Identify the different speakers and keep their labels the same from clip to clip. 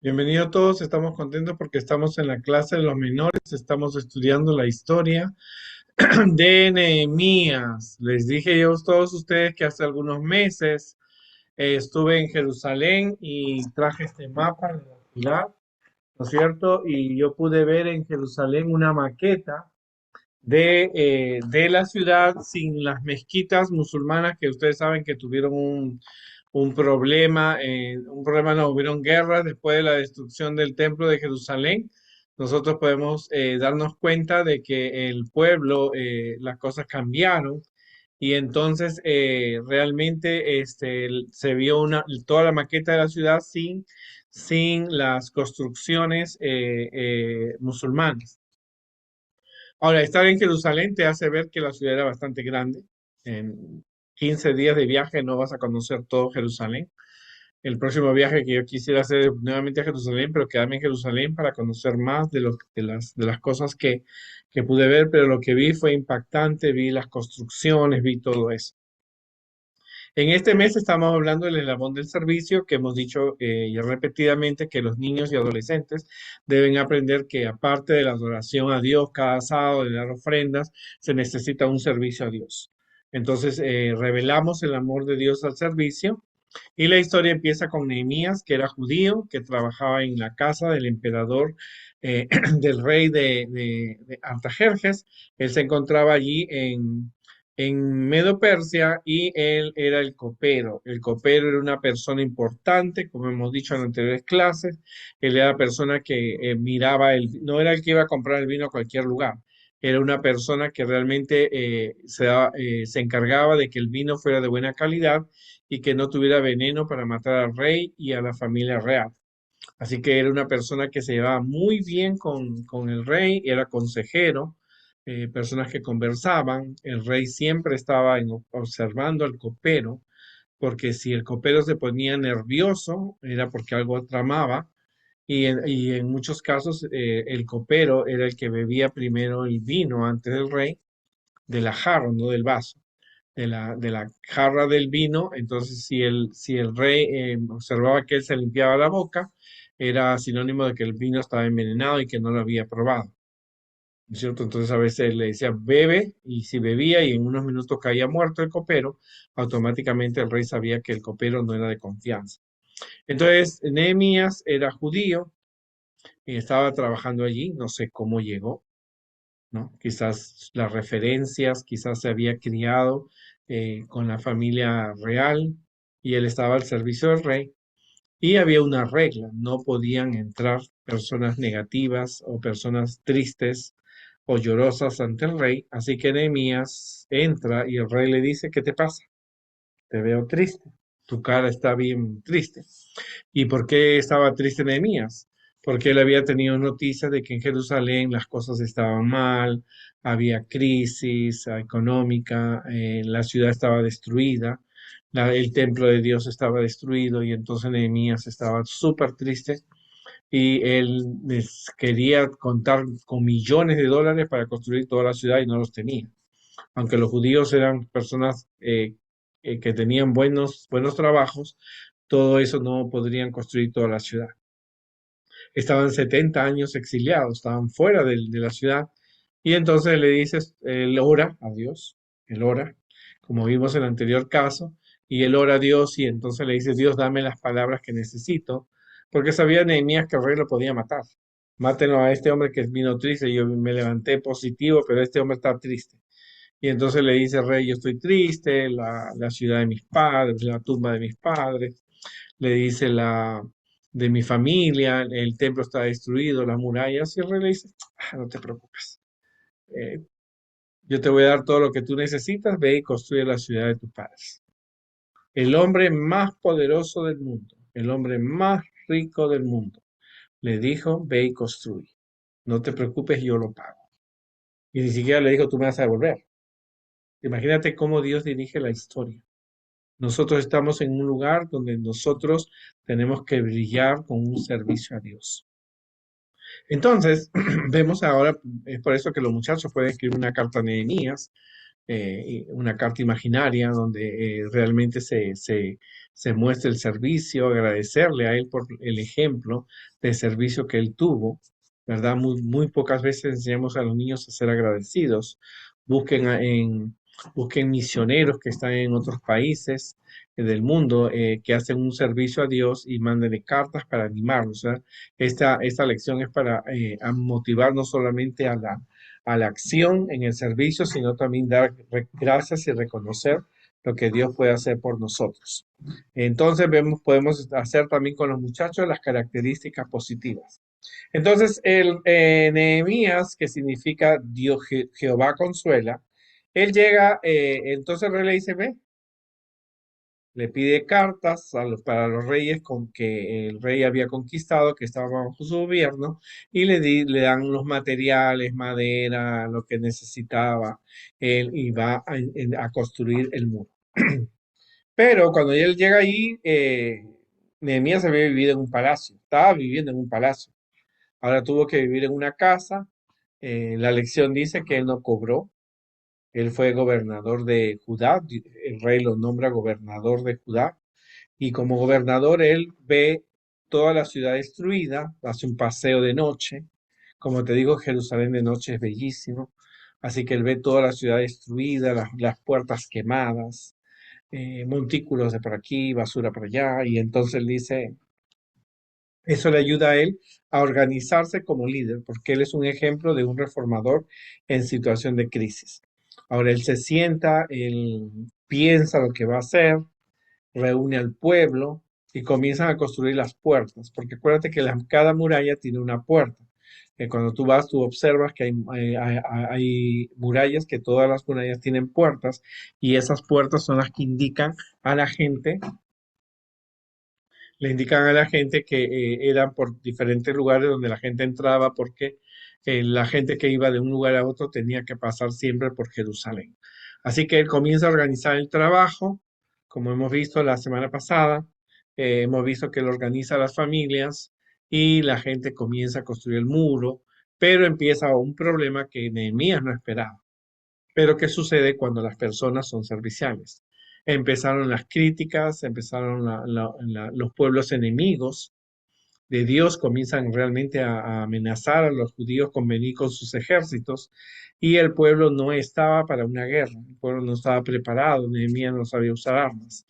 Speaker 1: Bienvenidos todos, estamos contentos porque estamos en la clase de los menores, estamos estudiando la historia de Nehemías. Les dije yo a todos ustedes que hace algunos meses estuve en Jerusalén y traje este mapa de la ciudad, ¿no es cierto? Y yo pude ver en Jerusalén una maqueta de la ciudad sin las mezquitas musulmanas que ustedes saben que tuvieron un problema no, hubieron guerras después de la destrucción del templo de Jerusalén. Nosotros podemos darnos cuenta de que el pueblo, las cosas cambiaron y entonces realmente se vio toda la maqueta de la ciudad sin las construcciones musulmanas. Ahora, estar en Jerusalén te hace ver que la ciudad era bastante grande. En 15 días de viaje no vas a conocer todo Jerusalén. El próximo viaje que yo quisiera hacer es nuevamente a Jerusalén, pero quedarme en Jerusalén para conocer más de las cosas que pude ver, pero lo que vi fue impactante, vi las construcciones, vi todo eso. En este mes estamos hablando del eslabón del servicio, que hemos dicho ya repetidamente que los niños y adolescentes deben aprender que aparte de la adoración a Dios cada sábado, de dar ofrendas, se necesita un servicio a Dios. Entonces, revelamos el amor de Dios al servicio y la historia empieza con Nehemías, que era judío, que trabajaba en la casa del emperador, del rey de Artajerjes. Él se encontraba allí en Medo Persia y él era el copero. El copero era una persona importante, como hemos dicho en anteriores clases. Él era la persona que miraba no era el que iba a comprar el vino a cualquier lugar. Era una persona que realmente se encargaba de que el vino fuera de buena calidad y que no tuviera veneno para matar al rey y a la familia real. Así que era una persona que se llevaba muy bien con el rey, era consejero, personas que conversaban. El rey siempre estaba observando al copero, porque si el copero se ponía nervioso, era porque algo tramaba. Y en muchos casos el copero era el que bebía primero el vino antes del rey, de la jarra, no del vaso de la jarra del vino. Entonces, si el rey observaba que él se limpiaba la boca, era sinónimo de que el vino estaba envenenado y que no lo había probado, ¿no es cierto? Entonces, a veces le decía, bebe, y si bebía y en unos minutos caía muerto el copero, automáticamente el rey sabía que el copero no era de confianza. Entonces, Nehemías era judío y estaba trabajando allí, no sé cómo llegó, ¿no? Quizás las referencias, quizás se había criado con la familia real y él estaba al servicio del rey. Y había una regla, no podían entrar personas negativas o personas tristes o llorosas ante el rey. Así que Nehemías entra y el rey le dice, ¿qué te pasa? Te veo triste, tu cara está bien triste. ¿Y por qué estaba triste Nehemías? Porque él había tenido noticias de que en Jerusalén las cosas estaban mal, había crisis económica, la ciudad estaba destruida, el templo de Dios estaba destruido y entonces Nehemías estaba súper triste y él quería contar con millones de dólares para construir toda la ciudad y no los tenía. Aunque los judíos eran personas que tenían buenos trabajos, todo eso no podrían construir toda la ciudad. Estaban 70 años exiliados, estaban fuera de la ciudad. Y entonces le dices, él ora a Dios, él ora, como vimos en el anterior caso, y él ora a Dios y entonces le dice, Dios, dame las palabras que necesito, porque sabía Nehemías que el rey lo podía matar. Mátenlo a este hombre que vino triste, yo me levanté positivo, pero este hombre está triste. Y entonces le dice, rey, yo estoy triste, la ciudad de mis padres, la tumba de mis padres, le dice de mi familia, el templo está destruido, las murallas, y el rey le dice, no te preocupes, eh, yo te voy a dar todo lo que tú necesitas, ve y construye la ciudad de tus padres. El hombre más poderoso del mundo, el hombre más rico del mundo, le dijo, ve y construye, no te preocupes, yo lo pago. Y ni siquiera le dijo, tú me vas a devolver. Imagínate cómo Dios dirige la historia. Nosotros estamos en un lugar donde nosotros tenemos que brillar con un servicio a Dios. Entonces, vemos ahora, es por eso que los muchachos pueden escribir una carta a Nehemías, una carta imaginaria donde realmente se muestre el servicio, agradecerle a él por el ejemplo de servicio que él tuvo, ¿verdad? Muy pocas veces enseñamos a los niños a ser agradecidos. Busquen busquen misioneros que están en otros países del mundo que hacen un servicio a Dios y mándenle cartas para animarlos. ¿Eh? Esta lección es para a motivar no solamente a la acción en el servicio, sino también dar gracias y reconocer lo que Dios puede hacer por nosotros. Entonces podemos hacer también con los muchachos las características positivas. Entonces, Nehemías, que significa Dios, Jehová consuela, él llega, entonces el rey le dice, ve, le pide cartas para los reyes con que el rey había conquistado, que estaban bajo su gobierno, y le dan los materiales, madera, lo que necesitaba, él iba a construir el muro. Pero cuando él llega ahí, Nehemías había vivido en un palacio, estaba viviendo en un palacio. Ahora tuvo que vivir en una casa. La lección dice que él no cobró. Él fue gobernador de Judá. El rey lo nombra gobernador de Judá. Y como gobernador, él ve toda la ciudad destruida, hace un paseo de noche. Como te digo, Jerusalén de noche es bellísimo. Así que él ve toda la ciudad destruida, las puertas quemadas, montículos de por aquí, basura por allá. Y entonces él dice, eso le ayuda a él a organizarse como líder, porque él es un ejemplo de un reformador en situación de crisis. Ahora él se sienta, él piensa lo que va a hacer, reúne al pueblo y comienzan a construir las puertas, porque acuérdate que cada muralla tiene una puerta. Cuando tú vas, tú observas que hay murallas, que todas las murallas tienen puertas y esas puertas son las que indican a la gente le indican a la gente que eran por diferentes lugares donde la gente entraba porque la gente que iba de un lugar a otro tenía que pasar siempre por Jerusalén. Así que él comienza a organizar el trabajo, como hemos visto la semana pasada, hemos visto que él organiza a las familias y la gente comienza a construir el muro, pero empieza un problema que Nehemías no esperaba. Pero ¿qué sucede cuando las personas son serviciales? Empezaron las críticas, empezaron los pueblos enemigos de Dios, comienzan realmente a amenazar a los judíos con venir con sus ejércitos y el pueblo no estaba para una guerra, el pueblo no estaba preparado, Nehemías no sabía usar armas.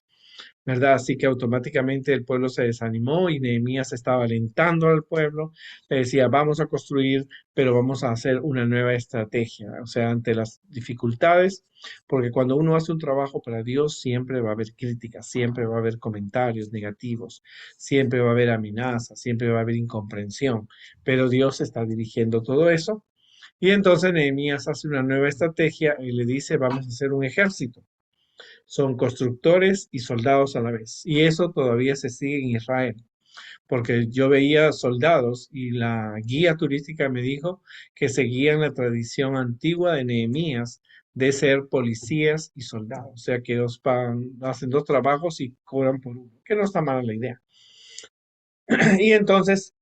Speaker 1: ¿Verdad? Así que automáticamente el pueblo se desanimó y Nehemías estaba alentando al pueblo, le decía, vamos a construir, pero vamos a hacer una nueva estrategia, o sea, ante las dificultades, porque cuando uno hace un trabajo para Dios, siempre va a haber críticas, siempre va a haber comentarios negativos, siempre va a haber amenazas, siempre va a haber incomprensión, pero Dios está dirigiendo todo eso. Y entonces Nehemías hace una nueva estrategia y le dice, vamos a hacer un ejército. Son constructores y soldados a la vez. Y eso todavía se sigue en Israel, porque yo veía soldados y la guía turística me dijo que seguían la tradición antigua de Nehemías de ser policías y soldados. O sea que ellos hacen dos trabajos y cobran por uno, que no está mala la idea. Y entonces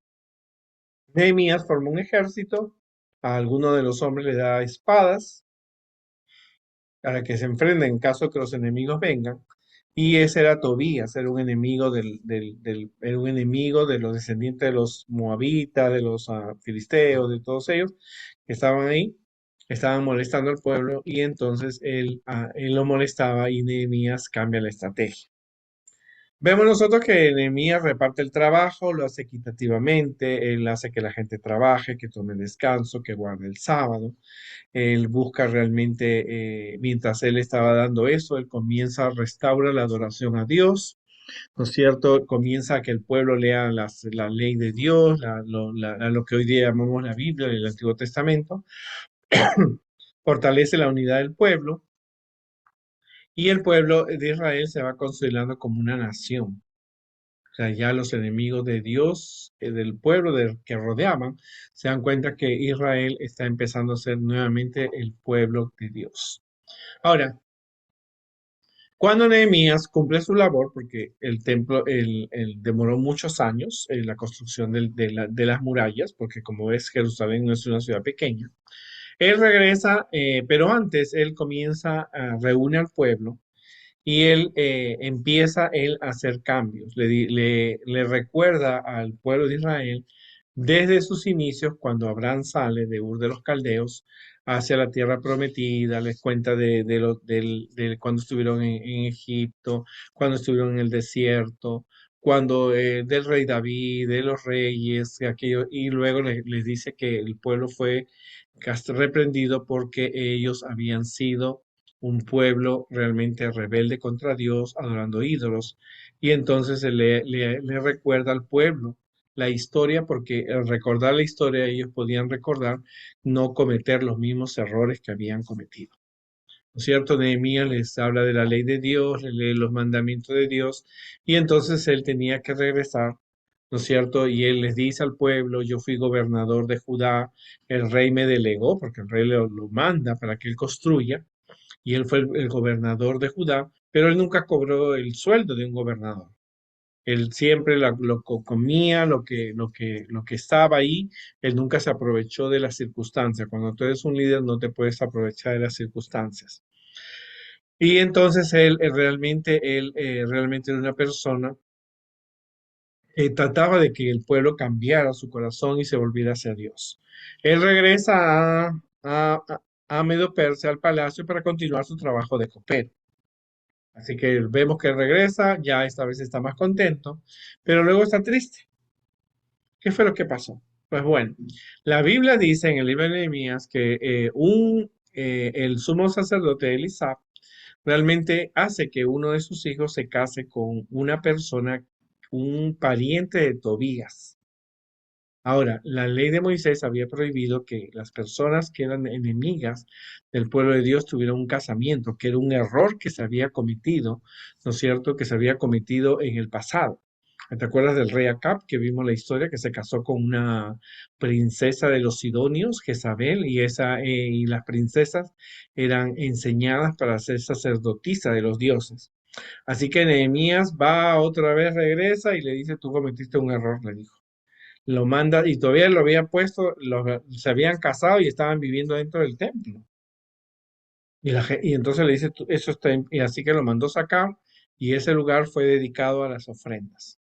Speaker 1: Nehemías formó un ejército, a alguno de los hombres le da espadas para que se enfrenten en caso que los enemigos vengan. Y ese era Tobías, era un enemigo era un enemigo de los descendientes de los moabitas, de los filisteos, de todos ellos que estaban ahí, estaban molestando al pueblo y entonces él lo molestaba y Nehemías cambia la estrategia. Vemos nosotros que Nehemías reparte el trabajo, lo hace equitativamente, él hace que la gente trabaje, que tome descanso, que guarde el sábado. Él busca realmente, mientras él estaba dando eso, él comienza a restaurar la adoración a Dios, ¿no es cierto? Comienza a que el pueblo lea la ley de Dios, lo que hoy día llamamos la Biblia, el Antiguo Testamento, fortalece la unidad del pueblo y el pueblo de Israel se va consolidando como una nación. O sea, ya los enemigos de Dios, del pueblo que rodeaban, se dan cuenta que Israel está empezando a ser nuevamente el pueblo de Dios. Ahora, cuando Nehemías cumple su labor, porque el templo demoró muchos años en la construcción de las murallas, porque como ves, Jerusalén no es una ciudad pequeña, él regresa, pero antes él comienza a reúne al pueblo y él empieza él a hacer cambios. Le recuerda al pueblo de Israel desde sus inicios, cuando Abraham sale de Ur de los Caldeos hacia la tierra prometida, les cuenta de cuando estuvieron en Egipto, cuando estuvieron en el desierto, cuando del rey David, de los reyes, aquello, y luego les dice que el pueblo fue reprendido porque ellos habían sido un pueblo realmente rebelde contra Dios, adorando ídolos. Y entonces le recuerda al pueblo la historia, porque al recordar la historia ellos podían recordar no cometer los mismos errores que habían cometido. ¿No es cierto? Nehemías les habla de la ley de Dios, les lee los mandamientos de Dios, y entonces él tenía que regresar, ¿no es cierto? Y él les dice al pueblo: yo fui gobernador de Judá, el rey me delegó, porque el rey lo manda para que él construya, y él fue el gobernador de Judá, pero él nunca cobró el sueldo de un gobernador. Él siempre comía lo que estaba ahí. Él nunca se aprovechó de las circunstancias. Cuando tú eres un líder no te puedes aprovechar de las circunstancias. Y entonces él realmente era una persona que trataba de que el pueblo cambiara su corazón y se volviera hacia Dios. Él regresa a Medo Persia, al palacio, para continuar su trabajo de copero. Así que vemos que regresa, ya esta vez está más contento, pero luego está triste. ¿Qué fue lo que pasó? Pues bueno, la Biblia dice en el libro de Nehemías que el sumo sacerdote Elisab realmente hace que uno de sus hijos se case con una persona, un pariente de Tobías. Ahora, la ley de Moisés había prohibido que las personas que eran enemigas del pueblo de Dios tuvieran un casamiento, que era un error que se había cometido, ¿no es cierto?, que se había cometido en el pasado. ¿Te acuerdas del rey Acab, que vimos la historia, que se casó con una princesa de los Sidonios, Jezabel, y las princesas eran enseñadas para ser sacerdotisa de los dioses? Así que Nehemías va otra vez, regresa y le dice: tú cometiste un error, le dijo. Lo manda, y todavía lo habían puesto, se habían casado y estaban viviendo dentro del templo. Y entonces le dice: eso está, y así que lo mandó sacar, y ese lugar fue dedicado a las ofrendas.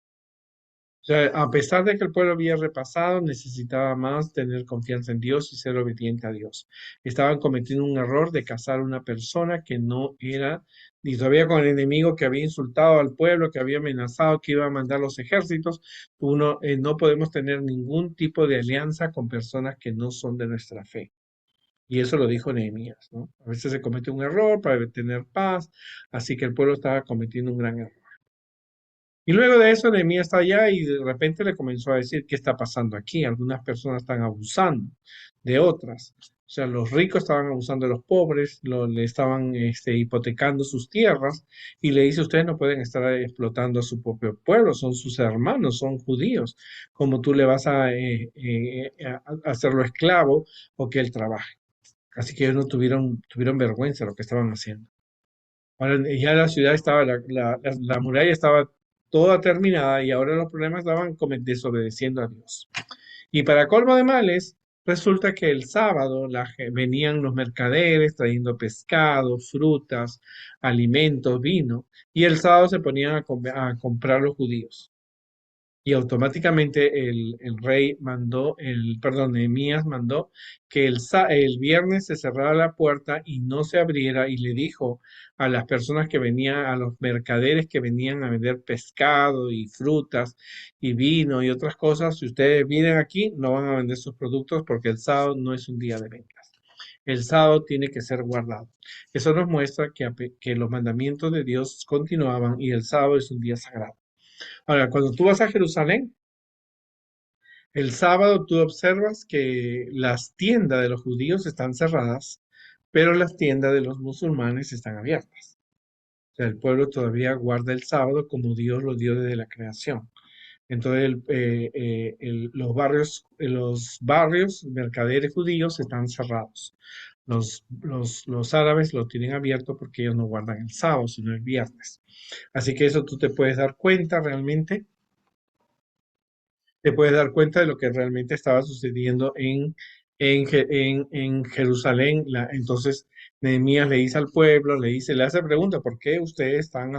Speaker 1: O sea, a pesar de que el pueblo había repasado, necesitaba más tener confianza en Dios y ser obediente a Dios. Estaban cometiendo un error de casar a una persona que no era, y todavía con el enemigo que había insultado al pueblo, que había amenazado que iba a mandar los ejércitos. No podemos tener ningún tipo de alianza con personas que no son de nuestra fe. Y eso lo dijo Nehemías, ¿no? A veces se comete un error para tener paz, así que el pueblo estaba cometiendo un gran error. Y luego de eso, Nehemías está allá y de repente le comenzó a decir: ¿qué está pasando aquí? Algunas personas están abusando de otras. O sea, los ricos estaban abusando de los pobres, le estaban hipotecando sus tierras, y le dice: ustedes no pueden estar explotando a su propio pueblo, son sus hermanos, son judíos. Como tú le vas a hacerlo esclavo o que él trabaje? Así que ellos no tuvieron vergüenza de lo que estaban haciendo. Ahora ya la ciudad estaba, la muralla estaba toda terminada, y ahora los problemas estaban desobedeciendo a Dios. Y para colmo de males, resulta que el sábado venían los mercaderes trayendo pescado, frutas, alimentos, vino, y el sábado se ponían a comprar los judíos. Y automáticamente el rey mandó, perdón, Nehemías mandó que el viernes se cerrara la puerta y no se abriera, y le dijo a las personas que venían, a los mercaderes que venían a vender pescado y frutas y vino y otras cosas: si ustedes vienen aquí, no van a vender sus productos, porque el sábado no es un día de ventas. El sábado tiene que ser guardado. Eso nos muestra que los mandamientos de Dios continuaban, y el sábado es un día sagrado. Ahora, cuando tú vas a Jerusalén, el sábado tú observas que las tiendas de los judíos están cerradas, pero las tiendas de los musulmanes están abiertas. O sea, el pueblo todavía guarda el sábado como Dios lo dio desde la creación. Entonces, los barrios mercaderes judíos están cerrados. Los árabes lo tienen abierto porque ellos no guardan el sábado, sino el viernes. Así que eso tú te puedes dar cuenta realmente, te puedes dar cuenta de lo que realmente estaba sucediendo En Jerusalén. Entonces Nehemías le dice al pueblo, le hace pregunta, ¿por qué ustedes están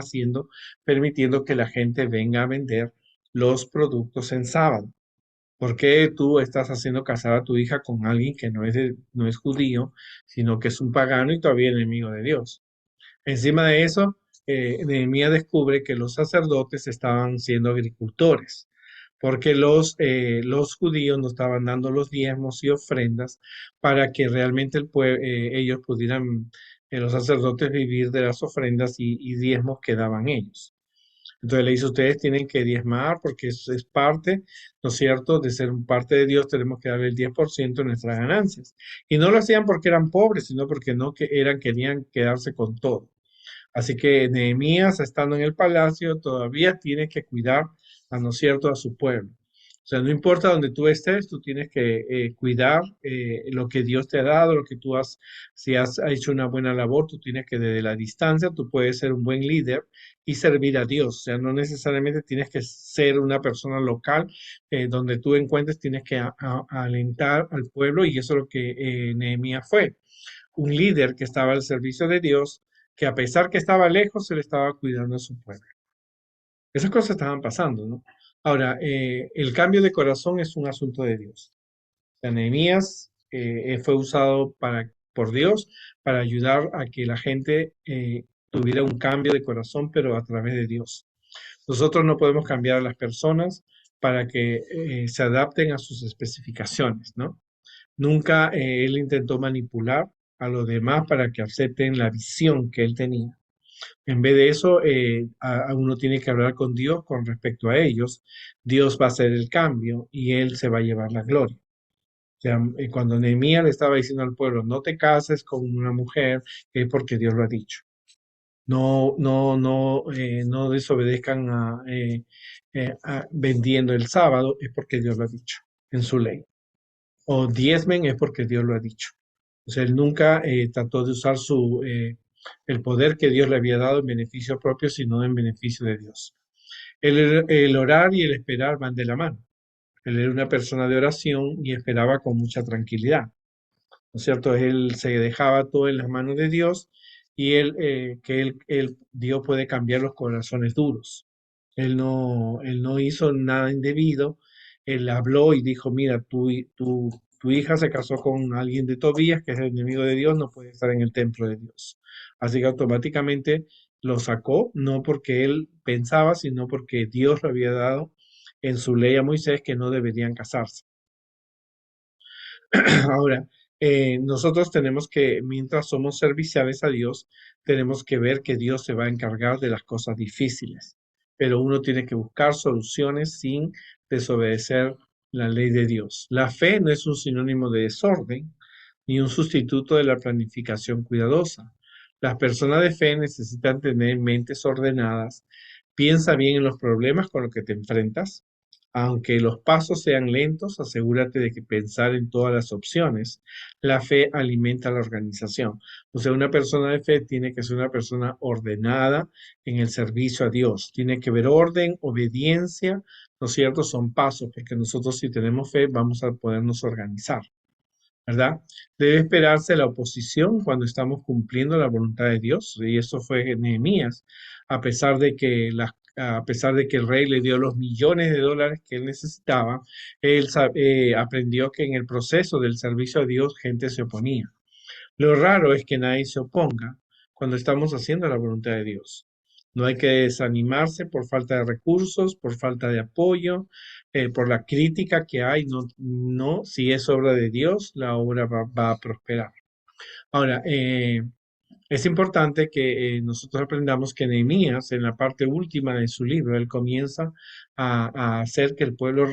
Speaker 1: permitiendo que la gente venga a vender los productos en sábado? ¿Por qué tú estás haciendo casar a tu hija con alguien que no es judío, sino que es un pagano y todavía enemigo de Dios? Encima de eso, Nehemías descubre que los sacerdotes estaban siendo agricultores, porque los judíos no estaban dando los diezmos y ofrendas para que realmente ellos pudieran, los sacerdotes, vivir de las ofrendas y diezmos que daban ellos. Entonces le dice, ustedes tienen que diezmar porque eso es parte, ¿no es cierto?, de ser un parte de Dios, tenemos que darle el 10% de nuestras ganancias. Y no lo hacían porque eran pobres, sino porque no que eran, querían quedarse con todo. Así que Nehemías, estando en el palacio, todavía tiene que cuidar, ¿no es cierto?, a su pueblo. O sea, no importa donde tú estés, tú tienes que cuidar lo que Dios te ha dado, lo que tú has, si has hecho una buena labor, tú tienes que desde la distancia, tú puedes ser un buen líder y servir a Dios. O sea, no necesariamente tienes que ser una persona local donde tú encuentres, tienes que alentar al pueblo y eso es lo que Nehemías fue un líder que estaba al servicio de Dios, que a pesar que estaba lejos, él estaba cuidando a su pueblo. Esas cosas estaban pasando, ¿no? Ahora, el cambio de corazón es un asunto de Dios. O sea, Nehemías fue usado por Dios para ayudar a que la gente tuviera un cambio de corazón, pero a través de Dios. Nosotros no podemos cambiar a las personas para que se adapten a sus especificaciones, ¿no? Nunca él intentó manipular a los demás para que acepten la visión que él tenía. En vez de eso, a uno tiene que hablar con Dios con respecto a ellos. Dios va a hacer el cambio y él se va a llevar la gloria. O sea, cuando Nehemías le estaba diciendo al pueblo, no te cases con una mujer, es porque Dios lo ha dicho. No desobedezcan vendiendo el sábado, es porque Dios lo ha dicho en su ley. O diezmen es porque Dios lo ha dicho. O sea, él nunca trató de usar el poder que Dios le había dado en beneficio propio, sino en beneficio de Dios. El orar y el esperar van de la mano. Él era una persona de oración y esperaba con mucha tranquilidad. ¿No es cierto? Él se dejaba todo en las manos de Dios y Dios puede cambiar los corazones duros. Él no hizo nada indebido. Él habló y dijo, mira, tu hija se casó con alguien de Tobías, que es el enemigo de Dios, no puede estar en el templo de Dios. Así que automáticamente lo sacó, no porque él pensaba, sino porque Dios lo había dado en su ley a Moisés que no deberían casarse. Ahora, nosotros tenemos que, mientras somos serviciales a Dios, tenemos que ver que Dios se va a encargar de las cosas difíciles, pero uno tiene que buscar soluciones sin desobedecer la ley de Dios. La fe no es un sinónimo de desorden ni un sustituto de la planificación cuidadosa. Las personas de fe necesitan tener mentes ordenadas. Piensa bien en los problemas con los que te enfrentas. Aunque los pasos sean lentos, asegúrate de que pensar en todas las opciones. La fe alimenta la organización. O sea, una persona de fe tiene que ser una persona ordenada en el servicio a Dios. Tiene que ver orden, obediencia, ¿no es cierto? Son pasos, porque nosotros si tenemos fe vamos a podernos organizar. ¿Verdad? Debe esperarse la oposición cuando estamos cumpliendo la voluntad de Dios, y eso fue Nehemías, a pesar de que el rey le dio los millones de dólares que él necesitaba, él aprendió que en el proceso del servicio a Dios gente se oponía. Lo raro es que nadie se oponga cuando estamos haciendo la voluntad de Dios. No hay que desanimarse por falta de recursos, por falta de apoyo, por la crítica que hay. No, no, si es obra de Dios, la obra va a prosperar. Ahora, es importante que nosotros aprendamos que Nehemías, en la parte última de su libro, él comienza a hacer que el pueblo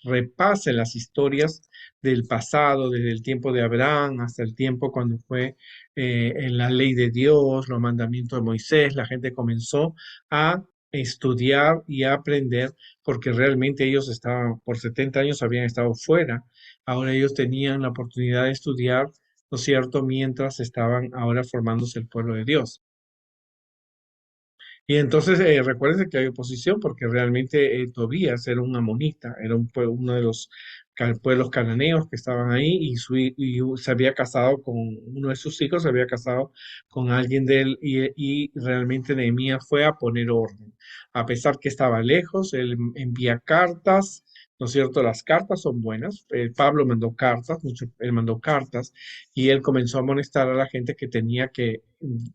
Speaker 1: repase las historias del pasado, desde el tiempo de Abraham hasta el tiempo cuando fue en la ley de Dios, los mandamientos de Moisés. La gente comenzó a estudiar y a aprender porque realmente ellos estaban, por 70 años habían estado fuera. Ahora ellos tenían la oportunidad de estudiar, ¿no es cierto?, mientras estaban ahora formándose el pueblo de Dios. Y entonces recuérdense que hay oposición porque realmente Tobías era un amonita, era uno de los pueblos cananeos que estaban ahí y, se había casado con uno de sus hijos, se había casado con alguien de él y realmente Nehemías fue a poner orden. A pesar que estaba lejos, él envía cartas, ¿no es cierto? Las cartas son buenas. Pablo mandó cartas, él mandó cartas y él comenzó a amonestar a la gente que tenía que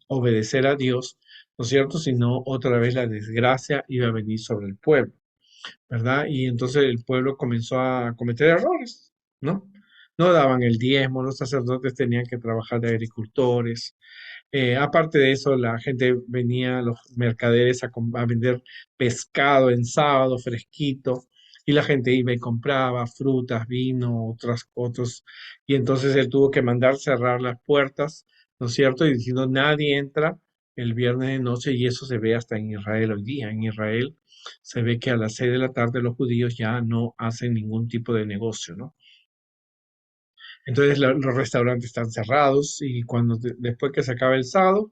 Speaker 1: obedecer a Dios, ¿no es cierto? Si no, otra vez la desgracia iba a venir sobre el pueblo, ¿verdad? Y entonces el pueblo comenzó a cometer errores, ¿no? No daban el diezmo, los sacerdotes tenían que trabajar de agricultores. Aparte de eso, la gente venía, los mercaderes, a vender pescado en sábado fresquito, y la gente iba y compraba frutas, vino, otros, y entonces él tuvo que mandar cerrar las puertas, ¿no es cierto? Y diciendo, nadie entra el viernes de noche, y eso se ve hasta en Israel hoy día. En Israel se ve que a las 6 de la tarde los judíos ya no hacen ningún tipo de negocio, ¿no? Entonces los restaurantes están cerrados y cuando después que se acaba el sábado,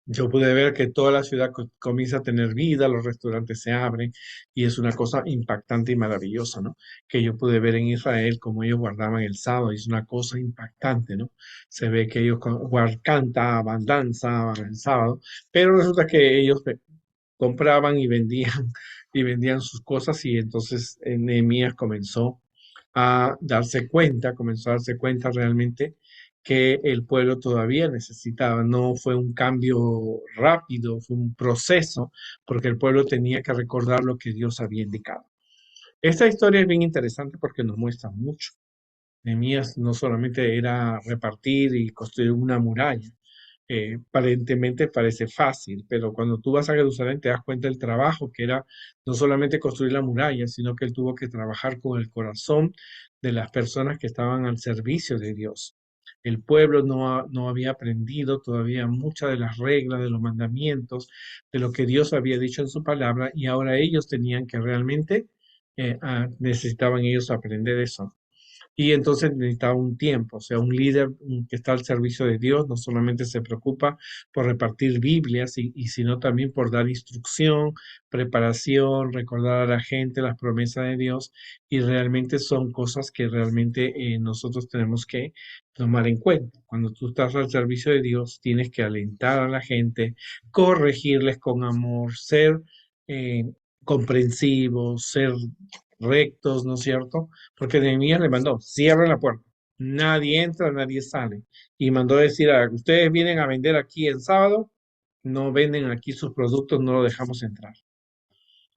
Speaker 1: yo pude ver que toda la ciudad comienza a tener vida, los restaurantes se abren y es una cosa impactante y maravillosa, ¿no? Que yo pude ver en Israel cómo ellos guardaban el sábado y es una cosa impactante, ¿no? Se ve que ellos cantaban, danzaban el sábado, pero resulta que ellos compraban y vendían y vendían sus cosas y entonces Nehemías comenzó a darse cuenta realmente que el pueblo todavía necesitaba. No fue un cambio rápido, fue un proceso, porque el pueblo tenía que recordar lo que Dios había indicado. Esta historia es bien interesante porque nos muestra mucho. Nehemías no solamente era repartir y construir una muralla, aparentemente parece fácil, pero cuando tú vas a Jerusalén te das cuenta del trabajo que era no solamente construir la muralla, sino que él tuvo que trabajar con el corazón de las personas que estaban al servicio de Dios. El pueblo no había aprendido todavía muchas de las reglas, de los mandamientos, de lo que Dios había dicho en su palabra, y ahora ellos tenían que realmente, necesitaban ellos aprender eso. Y entonces necesitaba un tiempo, o sea, un líder que está al servicio de Dios no solamente se preocupa por repartir Biblias, sino también por dar instrucción, preparación, recordar a la gente las promesas de Dios, y realmente son cosas que realmente nosotros tenemos que tomar en cuenta. Cuando tú estás al servicio de Dios, tienes que alentar a la gente, corregirles con amor, ser eh, comprensivos, ser rectos, ¿no es cierto? Porque Nehemías le mandó, cierren la puerta, nadie entra, nadie sale. Y mandó decir, ustedes vienen a vender aquí el sábado, no venden aquí sus productos, no lo dejamos entrar.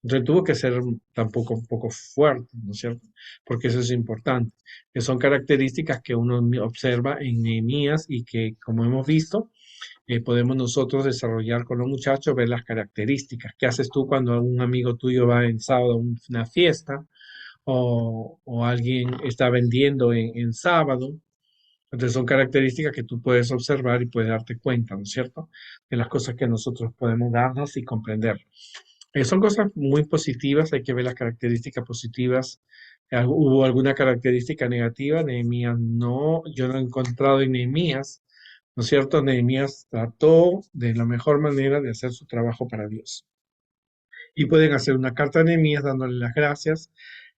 Speaker 1: Entonces tuvo que ser tampoco un poco fuerte, ¿no es cierto? Porque eso es importante, que son características que uno observa en Nehemías y que, como hemos visto, podemos nosotros desarrollar con los muchachos, ver las características. ¿Qué haces tú cuando un amigo tuyo va en sábado a una fiesta? O alguien está vendiendo en sábado. Entonces son características que tú puedes observar y puedes darte cuenta, ¿no es cierto? De las cosas que nosotros podemos darnos y comprender. Son cosas muy positivas, hay que ver las características positivas. ¿Hubo alguna característica negativa? Nehemías no, yo no he encontrado en Nehemías, ¿no es cierto? Nehemías trató de la mejor manera de hacer su trabajo para Dios y pueden hacer una carta de Nehemías dándole las gracias.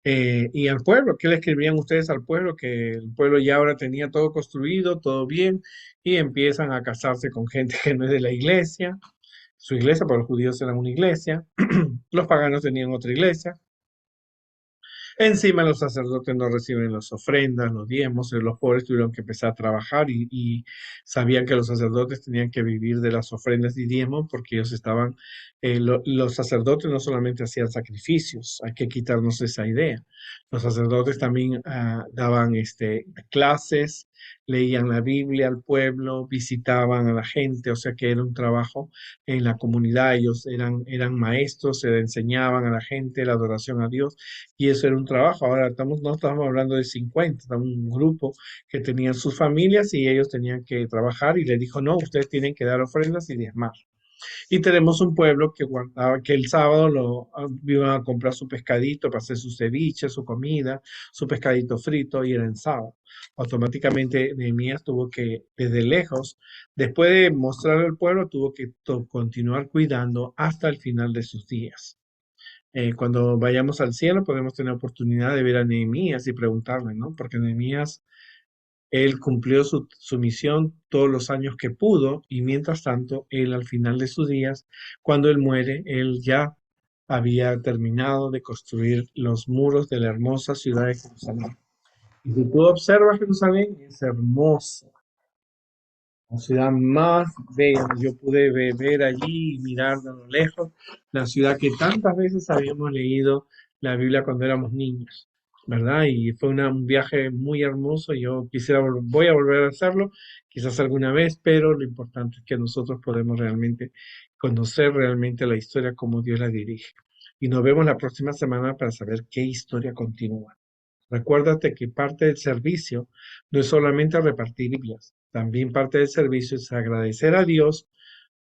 Speaker 1: Y al pueblo, ¿qué le escribían ustedes al pueblo? Que el pueblo ya ahora tenía todo construido, todo bien, y empiezan a casarse con gente que no es de la iglesia. Su iglesia, para los judíos era una iglesia, los paganos tenían otra iglesia. Encima los sacerdotes no reciben las ofrendas, los diezmos, los pobres tuvieron que empezar a trabajar y sabían que los sacerdotes tenían que vivir de las ofrendas y diezmos porque ellos estaban, los sacerdotes no solamente hacían sacrificios, hay que quitarnos esa idea. Los sacerdotes también daban clases, leían la Biblia al pueblo, visitaban a la gente, o sea que era un trabajo en la comunidad, ellos eran maestros, se le enseñaban a la gente la adoración a Dios y eso era un trabajo. Ahora no estamos hablando de 50, estamos un grupo que tenían sus familias y ellos tenían que trabajar y le dijo, no, ustedes tienen que dar ofrendas y diezmar. Y tenemos un pueblo que guardaba, que el sábado iban a comprar su pescadito para hacer su ceviche, su comida, su pescadito frito, y era en sábado. Automáticamente Nehemías tuvo que, desde lejos, después de mostrar al pueblo, tuvo que continuar cuidando hasta el final de sus días. Cuando vayamos al cielo podemos tener oportunidad de ver a Nehemías y preguntarle, ¿no? Porque Nehemías, él cumplió su misión todos los años que pudo, y mientras tanto, él al final de sus días, cuando él muere, él ya había terminado de construir los muros de la hermosa ciudad de Jerusalén. Y si tú observas Jerusalén, es hermosa, la ciudad más bella. Yo pude ver allí y mirar de lo lejos la ciudad que tantas veces habíamos leído la Biblia cuando éramos niños, ¿verdad? Y fue un viaje muy hermoso. Yo quisiera, voy a volver a hacerlo, quizás alguna vez, pero lo importante es que nosotros podemos realmente conocer realmente la historia como Dios la dirige. Y nos vemos la próxima semana para saber qué historia continúa. Recuérdate que parte del servicio no es solamente repartir Biblias, también parte del servicio es agradecer a Dios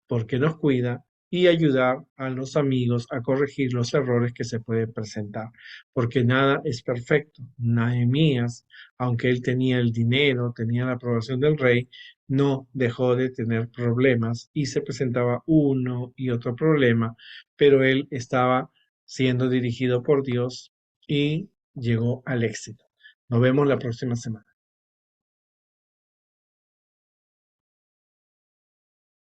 Speaker 1: porque nos cuida y ayudar a los amigos a corregir los errores que se pueden presentar, porque nada es perfecto. Nehemías, aunque él tenía el dinero, tenía la aprobación del rey, no dejó de tener problemas y se presentaba uno y otro problema, pero él estaba siendo dirigido por Dios y llegó al éxito. Nos vemos la próxima semana.